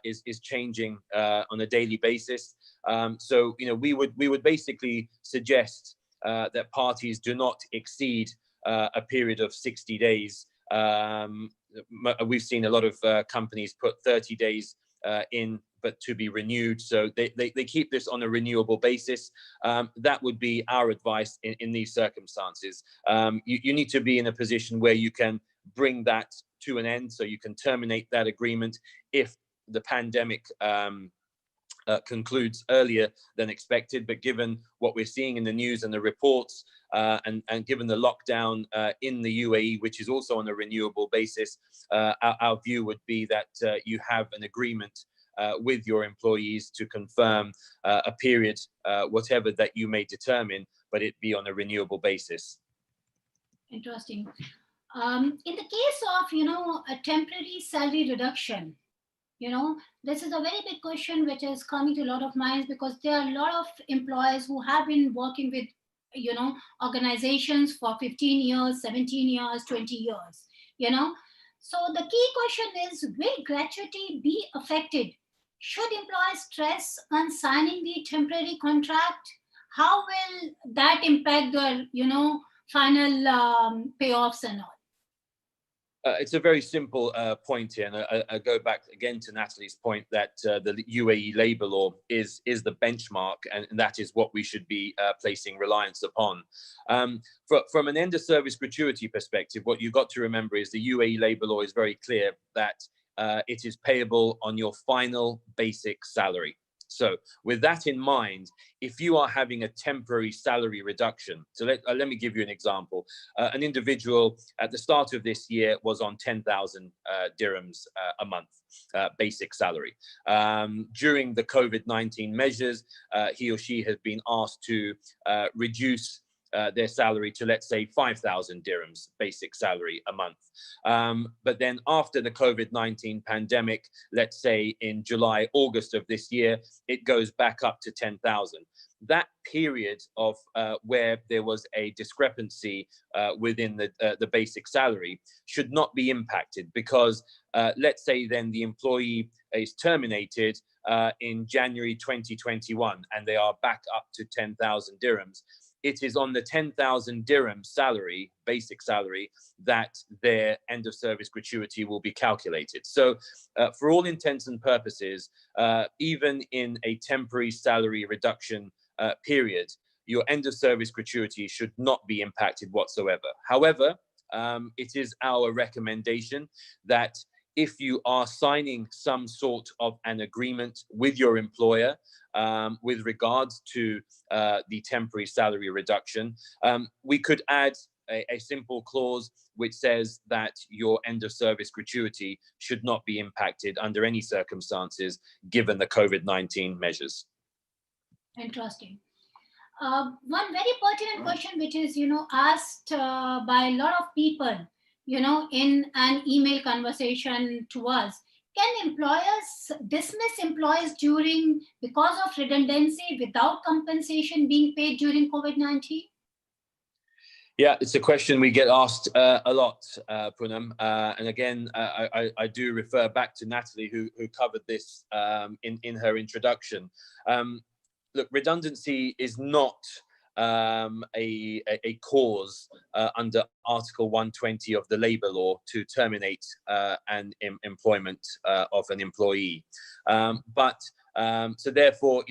is changing on a daily basis. So we would basically suggest that parties do not exceed a period of 60 days. We've seen a lot of companies put 30 days in, but to be renewed. So they keep this on a renewable basis. That would be our advice in these circumstances. You need to be in a position where you can bring that to an end, so you can terminate that agreement if the pandemic concludes earlier than expected. But given what we're seeing in the news and the reports, and given the lockdown in the UAE, which is also on a renewable basis, our view would be that you have an agreement with your employees to confirm a period, whatever that you may determine, but it be on a renewable basis. Interesting. In the case of, a temporary salary reduction, this is a very big question which is coming to a lot of minds, because there are a lot of employees who have been working with, organizations for 15 years, 17 years, 20 years, So the key question is, will gratuity be affected? Should employees stress on signing the temporary contract? How will that impact their, final payoffs and all? It's a very simple point here, and I go back again to Natalie's point that the UAE Labour Law is the benchmark, and that is what we should be placing reliance upon. From an end of service gratuity perspective, what you've got to remember is the UAE Labour Law is very clear that it is payable on your final basic salary. So with that in mind, if you are having a temporary salary reduction, so let me give you an example. An individual at the start of this year was on 10,000 dirhams a month, basic salary. During the COVID-19 measures, he or she has been asked to reduce their salary to, let's say, 5,000 dirhams basic salary a month. But then after the COVID-19 pandemic, let's say in July, August of this year, it goes back up to 10,000. That period of where there was a discrepancy within the basic salary should not be impacted, because let's say then the employee is terminated in January 2021 and they are back up to 10,000 dirhams. It is on the 10,000 dirham salary, basic salary, that their end of service gratuity will be calculated. So for all intents and purposes, even in a temporary salary reduction period, your end of service gratuity should not be impacted whatsoever. However, it is our recommendation that if you are signing some sort of an agreement with your employer with regards to the temporary salary reduction, we could add a simple clause which says that your end of service gratuity should not be impacted under any circumstances given the COVID-19 measures. Interesting. One very pertinent question which is, asked by a lot of people, in an email conversation to us. Can employers dismiss employees because of redundancy without compensation being paid during COVID-19? Yeah, it's a question we get asked a lot, Poonam. And again, I do refer back to Natalie, who covered this in her introduction. Look, redundancy is not a cause under Article 120 of the Labour Law to terminate an employment of an employee. So therefore,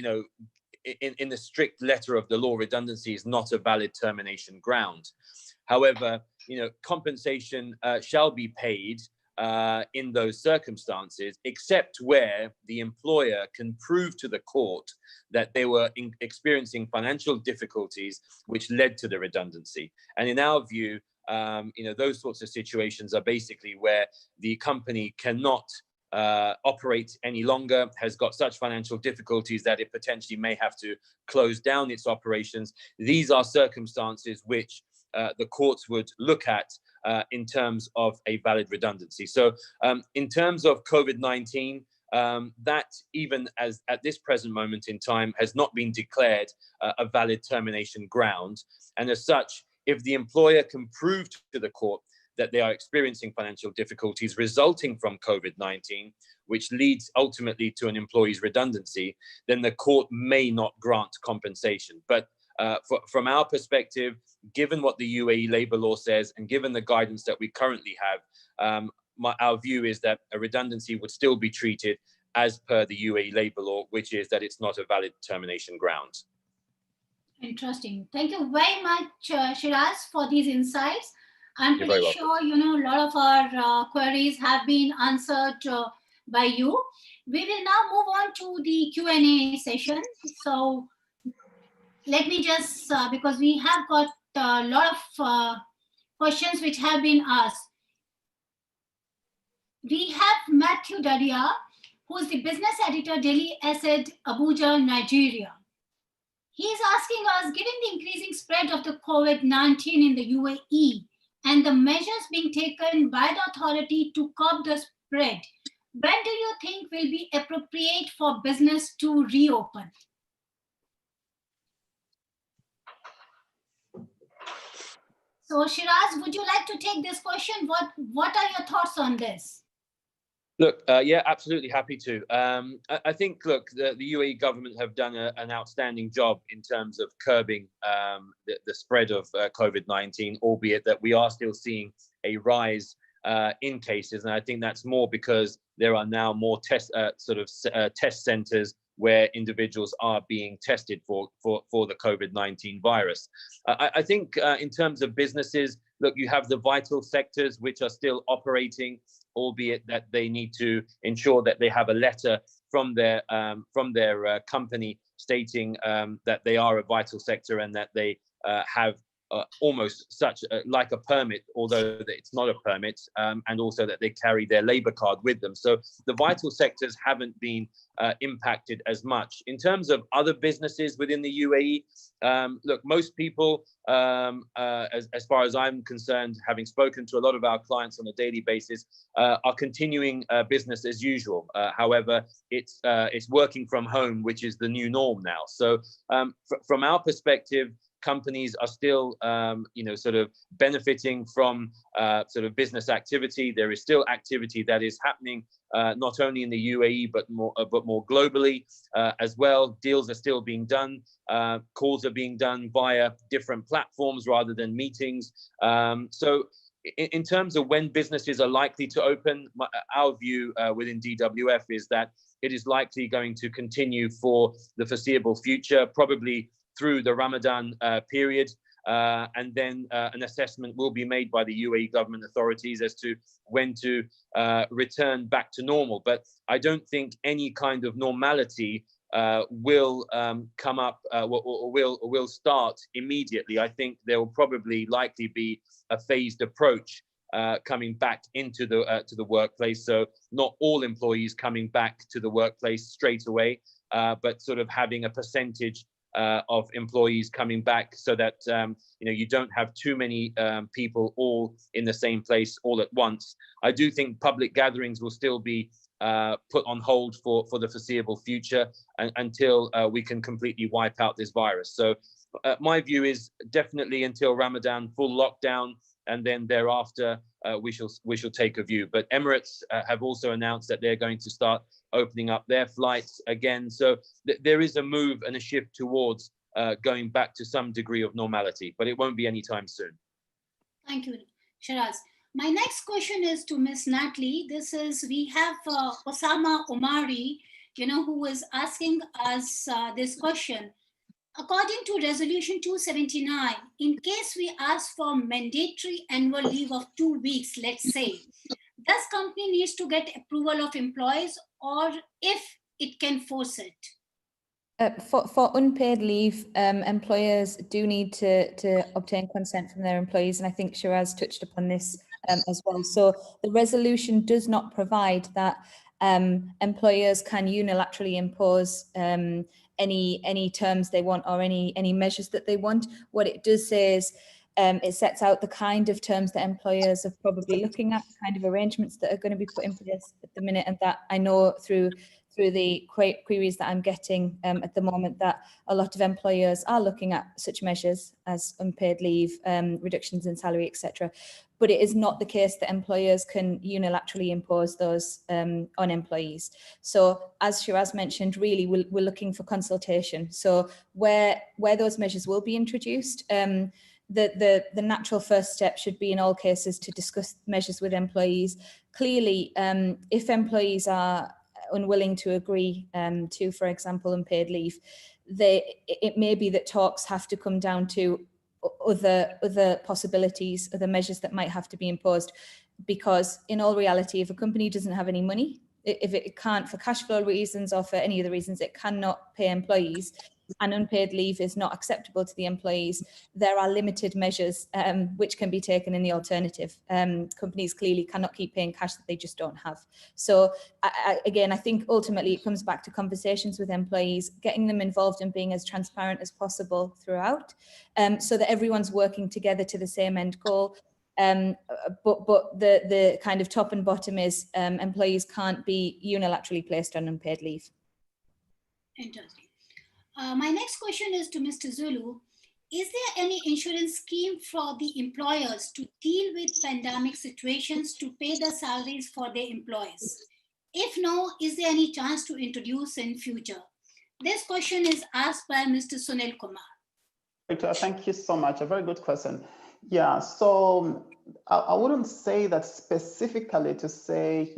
in the strict letter of the law, redundancy is not a valid termination ground. However, compensation shall be paid in those circumstances, except where the employer can prove to the court that they were experiencing financial difficulties which led to the redundancy. And in our view, those sorts of situations are basically where the company cannot operate any longer, has got such financial difficulties that it potentially may have to close down its operations. These are circumstances which the courts would look at in terms of a valid redundancy. So in terms of COVID-19, that even as at this present moment in time has not been declared a valid termination ground. And as such, if the employer can prove to the court that they are experiencing financial difficulties resulting from COVID-19, which leads ultimately to an employee's redundancy, then the court may not grant compensation. But from our perspective, given what the UAE Labour Law says and given the guidance that we currently have, our view is that a redundancy would still be treated as per the UAE Labour Law, which is that it's not a valid termination ground. Interesting. Thank you very much, Shiraz, for these insights. I'm pretty sure, a lot of our queries have been answered by you. We will now move on to the Q&A session. So let me just, because we have got a lot of questions which have been asked. We have Matthew Daria, who is the business editor, Delhi Asset, Abuja, Nigeria. He is asking us, given the increasing spread of the COVID-19 in the UAE and the measures being taken by the authority to curb the spread, when do you think will be appropriate for business to reopen? So Shiraz, would you like to take this question? What are your thoughts on this? Look, yeah, absolutely happy to. I think, look, the UAE government have done an outstanding job in terms of curbing the spread of COVID-19, albeit that we are still seeing a rise in cases. And I think that's more because there are now more test centers where individuals are being tested for the COVID-19 virus. I think in terms of businesses, look, you have the vital sectors which are still operating, albeit that they need to ensure that they have a letter from their company, stating that they are a vital sector and that they have almost such like a permit, although it's not a permit, and also that they carry their labor card with them. So the vital sectors haven't been impacted as much. In terms of other businesses within the UAE, look, most people, as far as I'm concerned, having spoken to a lot of our clients on a daily basis, are continuing business as usual. However, it's working from home, which is the new norm now. So from our perspective, companies are still, sort of benefiting from sort of business activity. There is still activity that is happening, not only in the UAE, but more globally as well. Deals are still being done. Calls are being done via different platforms rather than meetings. So in terms of when businesses are likely to open, our view within DWF is that it is likely going to continue for the foreseeable future, probably through the Ramadan period, and then an assessment will be made by the UAE government authorities as to when to return back to normal. But I don't think any kind of normality will come up or will start immediately. I think there will probably likely be a phased approach coming back into the to the workplace. So not all employees coming back to the workplace straight away, but sort of having a percentage of employees coming back, so that you don't have too many people all in the same place all at once. I do think public gatherings will still be put on hold for the foreseeable future until we can completely wipe out this virus. So my view is definitely until Ramadan, full lockdown, and then thereafter we shall take a view. But Emirates have also announced that they're going to start opening up their flights again. So there is a move and a shift towards going back to some degree of normality, but it won't be anytime soon. Thank you, Shiraz. My next question is to Ms. Natalie. We have Osama Omari, who is asking us this question. According to Resolution 279, in case we ask for mandatory annual leave of 2 weeks, let's say, does company needs to get approval of employees, or if it can force it? For unpaid leave, employers do need to obtain consent from their employees, and I think Shiraz touched upon this as well. So the resolution does not provide that employers can unilaterally impose any terms they want or any measures that they want. What it does say is it sets out the kind of terms that employers are probably looking at, kind of arrangements that are going to be put in place at the minute, and that I know through the queries that I'm getting at the moment, that a lot of employers are looking at such measures as unpaid leave, reductions in salary, etc. But it is not the case that employers can unilaterally impose those on employees. So as Shiraz mentioned, really we're looking for consultation. So where those measures will be introduced, the natural first step should be in all cases to discuss measures with employees. Clearly, if employees are unwilling to agree to, for example, unpaid leave, it may be that talks have to come down to other possibilities, other measures that might have to be imposed, because in all reality, if a company doesn't have any money, if it can't, for cash flow reasons or for any other reasons, it cannot pay employees, and unpaid leave is not acceptable to the employees, there are limited measures which can be taken in the alternative. Companies clearly cannot keep paying cash that they just don't have. So again, I think ultimately it comes back to conversations with employees, getting them involved and being as transparent as possible throughout, so that everyone's working together to the same end goal. But the kind of top and bottom is employees can't be unilaterally placed on unpaid leave. Interesting. My next question is to Mr. Zulu. Is there any insurance scheme for the employers to deal with pandemic situations to pay the salaries for their employees? If no, is there any chance to introduce in future? This question is asked by Mr. Sunil Kumar. Thank you so much. A very good question. Yeah, so I wouldn't say that specifically to say,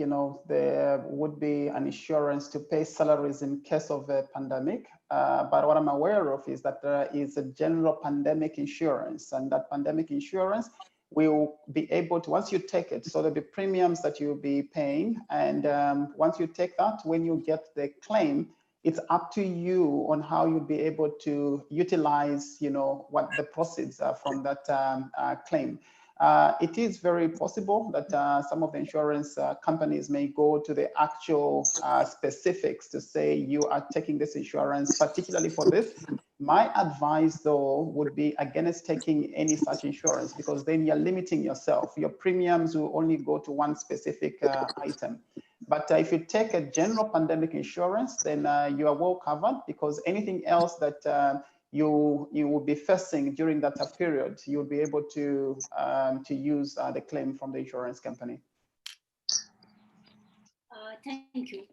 there would be an insurance to pay salaries in case of a pandemic. But what I'm aware of is that there is a general pandemic insurance, and that pandemic insurance will be able to, once you take it, so there'll be premiums that you'll be paying. And once you take that, when you get the claim, it's up to you on how you'll be able to utilize, what the proceeds are from that claim. It is very possible that some of the insurance companies may go to the actual specifics to say you are taking this insurance particularly for this. My advice, though, would be against taking any such insurance, because then you're limiting yourself. Your premiums will only go to one specific item. But if you take a general pandemic insurance, then you are well covered, because anything else that you will be facing during that period, you'll be able to use the claim from the insurance company. Thank you.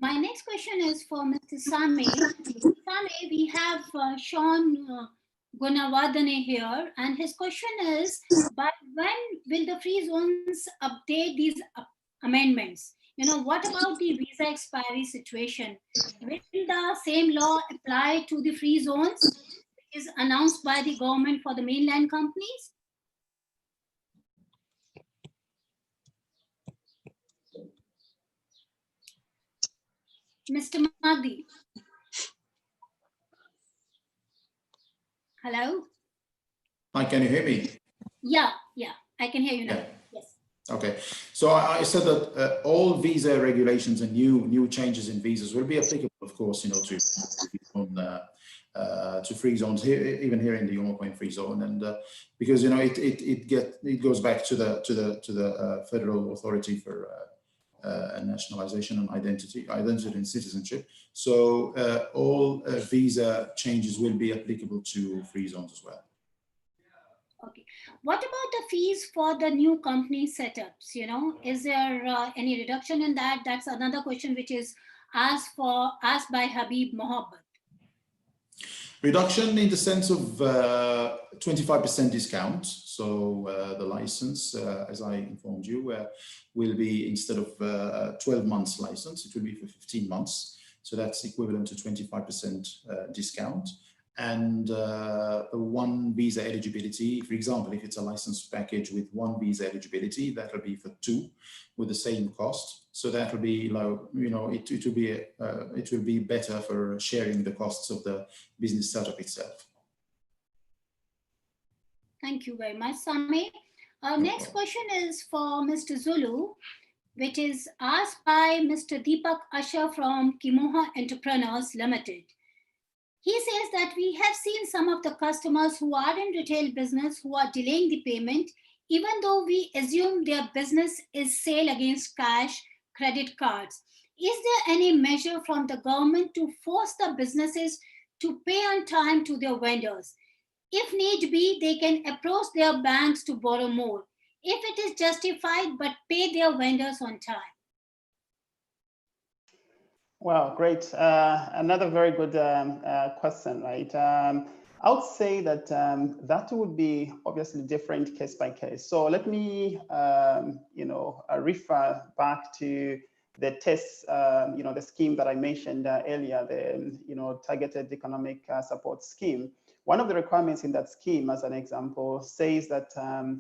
My next question is for Mr. Sameh. Sameh, we have Sean Gunawardene here, and his question is, by when will the free zones update these amendments? What about the visa expiry situation? Will the same law apply to the free zones, which is announced by the government for the mainland companies? Mr. Magdi. Hello? Hi, can you hear me? Yeah, I can hear you now. Yeah. Yes. Okay, so I said that all visa regulations and new changes in visas will be applicable, of course, to free zones here, even here in the UAQ free zone, and because it goes back to the federal authority for nationalization and identity and citizenship. So all visa changes will be applicable to free zones as well. Okay. What about the fees for the new company setups? Is there any reduction in that? That's another question which is asked by Habib Mohabbat. Reduction in the sense of 25% discount. So the license, as I informed you, will be, instead of 12 months license, it will be for 15 months. So that's equivalent to 25% discount. And the one visa eligibility, for example, if it's a license package with one visa eligibility, that will be for 2 with the same cost. So that will be, it will be better for sharing the costs of the business setup itself. Thank you very much, Sameh. Next question is for Mr. Zulu, which is asked by Mr. Deepak Asher from Kimoha Entrepreneurs Limited. He says that we have seen some of the customers who are in retail business who are delaying the payment, even though we assume their business is sale against cash, credit cards. Is there any measure from the government to force the businesses to pay on time to their vendors? If need be, they can approach their banks to borrow more, if it is justified, but pay their vendors on time. Well, great. Another very good question, right? I would say that that would be obviously different case by case. So let me, refer back to the TESS, the scheme that I mentioned earlier, the targeted economic support scheme. One of the requirements in that scheme, as an example, says that,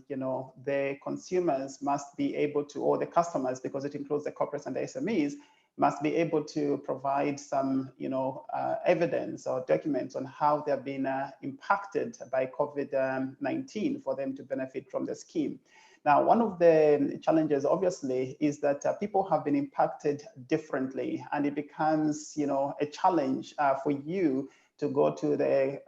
the consumers must be able to, or the customers, because it includes the corporates and the SMEs, must be able to provide some, evidence or documents on how they've been impacted by COVID-19 for them to benefit from the scheme. Now, one of the challenges, obviously, is that people have been impacted differently, and it becomes, a challenge for you to go to the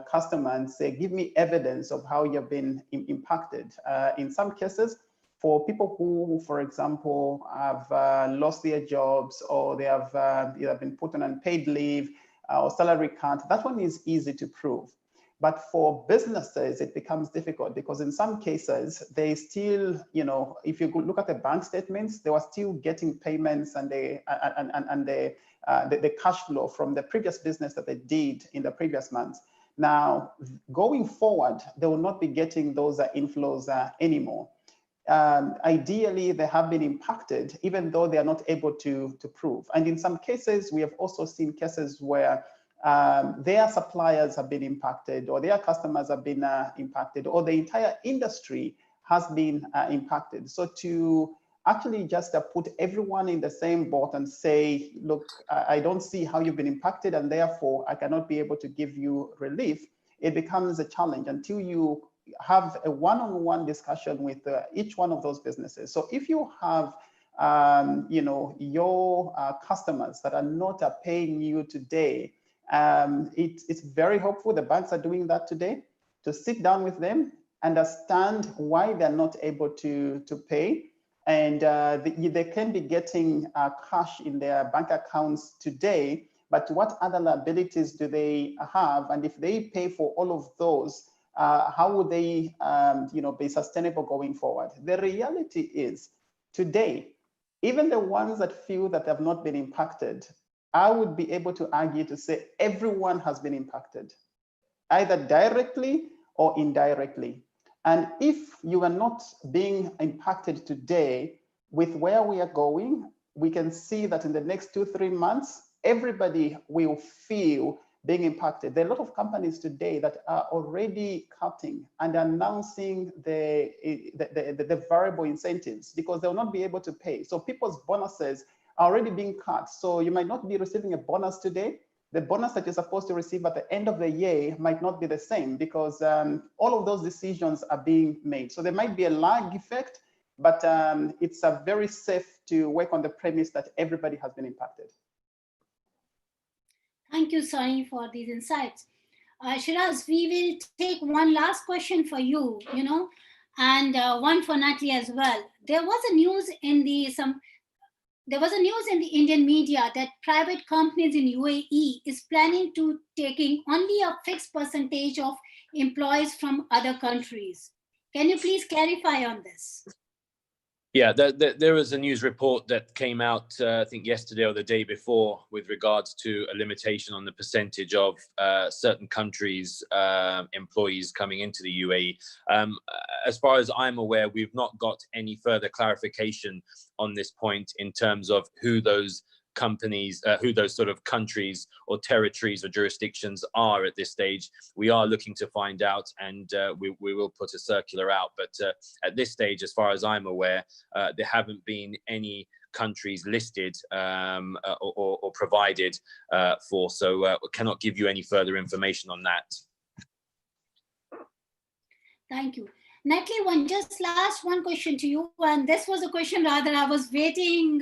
customer and say, give me evidence of how you've been impacted. In some cases, for people who, for example, have lost their jobs, or they have either been put on unpaid leave or salary cut, that one is easy to prove. But for businesses, it becomes difficult, because in some cases, they still, if you look at the bank statements, they were still getting payments and the cash flow from the previous business that they did in the previous months. Now, going forward, they will not be getting those inflows anymore. Ideally, they have been impacted, even though they are not able to prove. And in some cases, we have also seen cases where their suppliers have been impacted, or their customers have been impacted, or the entire industry has been impacted. So to actually just put everyone in the same boat and say, look, I don't see how you've been impacted, and therefore I cannot be able to give you relief, it becomes a challenge until you have a one-on-one discussion with each one of those businesses. So if you have your customers that are not paying you today, it's very helpful. The banks are doing that today, to sit down with them, understand why they're not able to pay, and they can be getting cash in their bank accounts today, but what other liabilities do they have? And if they pay for all of those, how would they be sustainable going forward? The reality is, today, even the ones that feel that have not been impacted, I would be able to argue to say everyone has been impacted, either directly or indirectly. And if you are not being impacted today, with where we are going, we can see that in the next 2-3 months, everybody will feel being impacted. There are a lot of companies today that are already cutting and announcing the variable incentives because they'll not be able to pay. So people's bonuses are already being cut. So you might not be receiving a bonus today. The bonus that you're supposed to receive at the end of the year might not be the same because all of those decisions are being made. So there might be a lag effect, but it's very safe to work on the premise that everybody has been impacted. Thank you, Sameh, for these insights. Shiraz, we will take one last question for you, and one for Natalie as well. There was a news in the Indian media that private companies in UAE is planning to taking only a fixed percentage of employees from other countries. Can you please clarify on this? Yeah, there was a news report that came out, I think yesterday or the day before, with regards to a limitation on the percentage of certain countries' employees coming into the UAE. As far as I'm aware, we've not got any further clarification on this point in terms of who those companies, who those sort of countries or territories or jurisdictions are at this stage. We are looking to find out, and we will put a circular out. But at this stage, as far as I'm aware, there haven't been any countries listed or provided for, so cannot give you any further information on that. Thank you. Natalie, one question to you, and this was a question rather I was waiting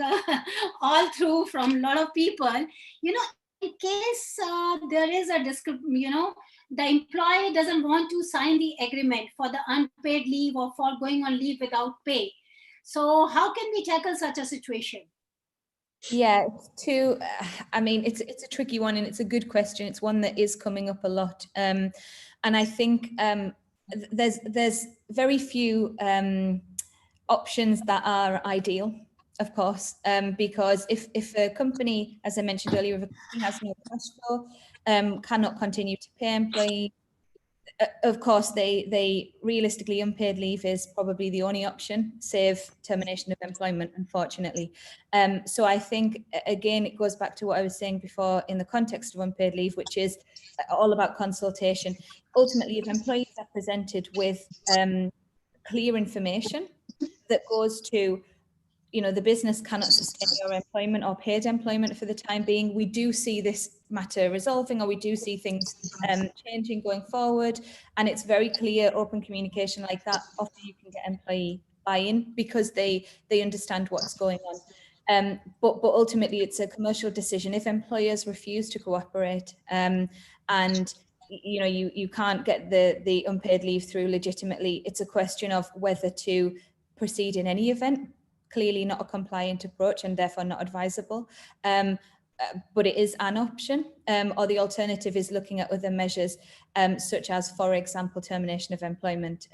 all through from a lot of people. In case there is a the employee doesn't want to sign the agreement for the unpaid leave or for going on leave without pay. So how can we tackle such a situation? Yeah, it's a tricky one, and it's a good question. It's one that is coming up a lot. And I think there's very few options that are ideal, of course, because if a company, as I mentioned earlier, if a company has no cash flow, cannot continue to pay employees, of course, they realistically, unpaid leave is probably the only option, save termination of employment, unfortunately. So I think, again, it goes back to what I was saying before in the context of unpaid leave, which is all about consultation. Ultimately, if employees are presented with clear information that goes to, the business cannot sustain your employment or paid employment for the time being, we do see this matter resolving, or we do see things changing going forward. And it's very clear, open communication like that, often you can get employee buy-in because they understand what's going on. But ultimately, it's a commercial decision. If employers refuse to cooperate and you can't get the unpaid leave through legitimately, it's a question of whether to proceed in any event. Clearly not a compliant approach and therefore not advisable, but it is an option, or the alternative is looking at other measures, such as, for example, termination of employment.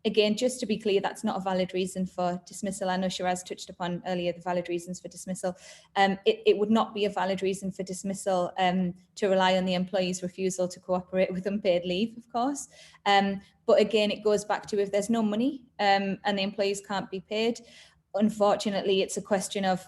Again, just to be clear, that's not a valid reason for dismissal. I know Shiraz touched upon earlier the valid reasons for dismissal. It would not be a valid reason for dismissal to rely on the employee's refusal to cooperate with unpaid leave, of course. But again, it goes back to, if there's no money and the employees can't be paid, unfortunately, it's a question of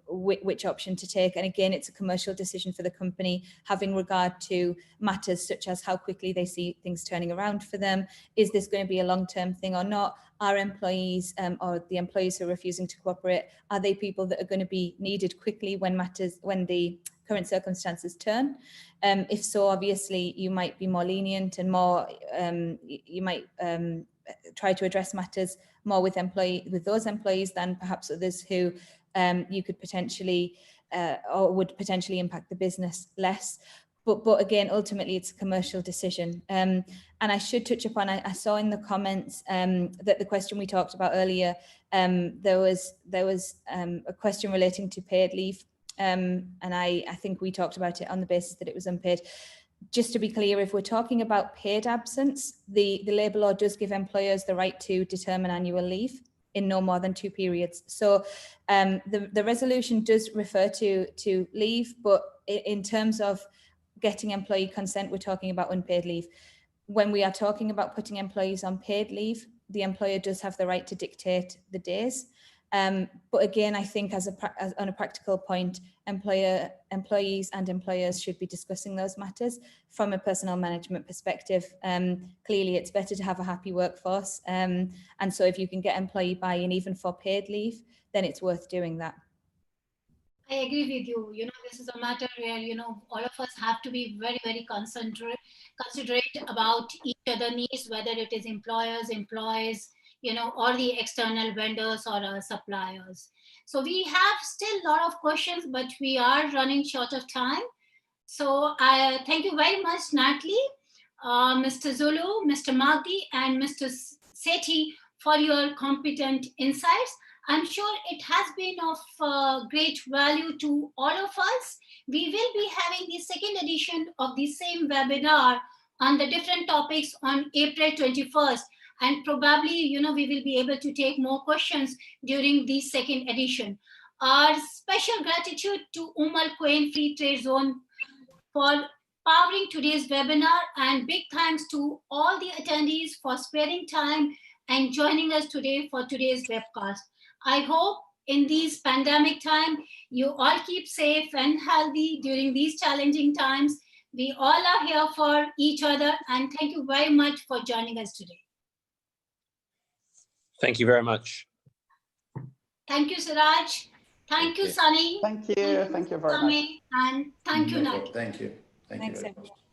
which option to take. And again, it's a commercial decision for the company, having regard to matters such as how quickly they see things turning around for them. Is this going to be a long-term thing or not? Are employees or the employees who are refusing to cooperate, are they people that are going to be needed quickly when the current circumstances turn? If so, obviously, you might be more lenient and more, you might try to address matters more with those employees than perhaps others who you could potentially or would potentially impact the business less. But again, ultimately, it's a commercial decision. And I should touch upon, I saw in the comments that the question we talked about earlier, there was a question relating to paid leave. And I think we talked about it on the basis that it was unpaid. Just to be clear, if we're talking about paid absence, the Labour Law does give employers the right to determine annual leave in no more than 2 periods. So the resolution does refer to leave, but in terms of getting employee consent, we're talking about unpaid leave. When we are talking about putting employees on paid leave, the employer does have the right to dictate the days. But again, I think on a practical point, employees and employers should be discussing those matters from a personnel management perspective. Clearly, it's better to have a happy workforce. And so if you can get employee buy-in even for paid leave, then it's worth doing that. I agree with you. You know, this is a matter where, you know, all of us have to be very, very considerate about each other's needs, whether it is employers, employees, you know, or the external vendors or suppliers. So we have still a lot of questions, but we are running short of time. So I thank you very much, Natalie, Mr. Zulu, Mr. Magdi, and Mr. Sethi for your competent insights. I'm sure it has been of great value to all of us. We will be having the second edition of the same webinar on the different topics on April 21st. And probably, you know, we will be able to take more questions during the second edition. Our special gratitude to Al Quwain Free Trade Zone for powering today's webinar, and big thanks to all the attendees for sparing time and joining us today for today's webcast. I hope in these pandemic time, you all keep safe and healthy during these challenging times. We all are here for each other, and thank you very much for joining us today. Thank you very much. Thank you, Siraj. Thank you, Sunny. Thank you. Thank you very much. And thank you, Nat. Thank you. Thank you Thanks, very everyone. much.